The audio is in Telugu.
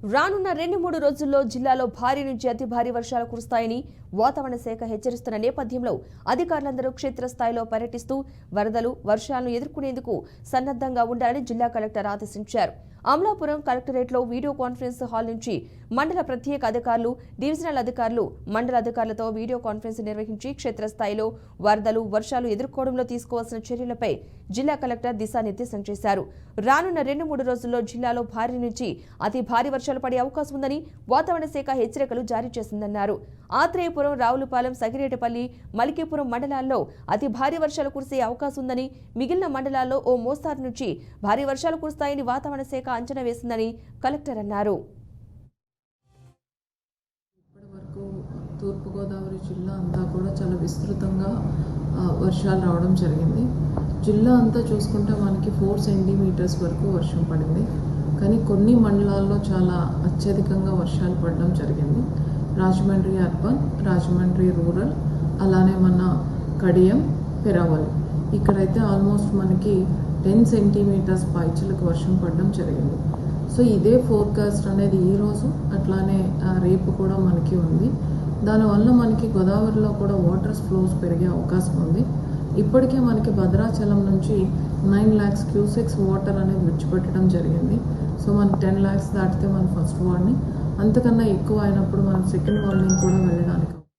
రానున్న 2-3 రోజుల్లో జిల్లాలో భారీ నుంచి అతి భారీ వర్షాలు కురుస్తాయని వాతావరణ శాఖ హెచ్చరిస్తున్న నేపథ్యంలో అధికారులందరూ క్షేత్రస్థాయిలో పర్యటిస్తూ వరదలు, వర్షాలను ఎదుర్కొనేందుకు సన్నద్ధంగా ఉండాలని జిల్లా కలెక్టర్ ఆదేశించారు. అమలాపురం కలెక్టరేట్లో వీడియో కాన్ఫరెన్స్ హాల్ నుంచి మండల ప్రత్యేక అధికారులు, డివిజనల్ అధికారులు, మండల అధికారులతో వీడియో కాన్ఫరెన్స్ నిర్వహించి క్షేత్రస్థాయిలో వరదలు, వర్షాలు ఎదుర్కోవడంలో తీసుకోవాల్సిన చర్యలపై జిల్లా కలెక్టర్ దిశానిర్దేశం చేశారు. రానున్న 2-3 రోజుల్లో జిల్లాలో భారీ నుంచి అతి భారీ వర్షాలు పడే అవకాశం ఉందని వాతావరణ శాఖ హెచ్చరికలు జారీ చేసిందన్నారు. ఆత్రేయపురం, రావులపాలెం, సగిరేటిపల్లి, మలికీపురం మండలాల్లో అతి భారీ వర్షాలు కురిసే అవకాశం ఉందని, మిగిలిన మండలాల్లో ఓ మోస్తారు నుంచి భారీ వర్షాలు కురుస్తాయని వాతావరణ శాఖ అంచనా వేసిందని కలెక్టర్ అన్నారు. ఇప్పటివరకు తూర్పుగోదావరి జిల్లా అంతా కూడా చాలా విస్తృతంగా వర్షాలు రావడం జరిగింది. జిల్లా అంతా చూసుకుంటే మనకి 4 సెంటీమీటర్స్ వరకు వర్షం పడింది. కానీ కొన్ని మండలాల్లో చాలా అత్యధికంగా వర్షాలు పడడం జరిగింది. రాజమండ్రి అర్బన్, రాజమండ్రి రూరల్, అలానే మన కడియం, పెరావల్ ఇక్కడైతే ఆల్మోస్ట్ మనకి 10 సెంటీమీటర్స్ పైచులకు వర్షం పడడం జరిగింది. సో ఇదే ఫోర్కాస్ట్ అనేది ఈరోజు అట్లానే రేపు కూడా మనకి ఉంది. దానివల్ల మనకి గోదావరిలో కూడా వాటర్ ఫ్లోస్ పెరిగే అవకాశం ఉంది. ఇప్పటికే మనకి భద్రాచలం నుంచి 9 lakhs క్యూసెక్స్ వాటర్ అనేది విడిచిపెట్టడం జరిగింది. సో మనకి 10 lakhs దాటితే మన ఫస్ట్ వార్నింగ్, అంతకన్నా ఎక్కువ అయినప్పుడు మనం సెకండ్ వార్నింగ్ కూడా వెళ్ళడానికి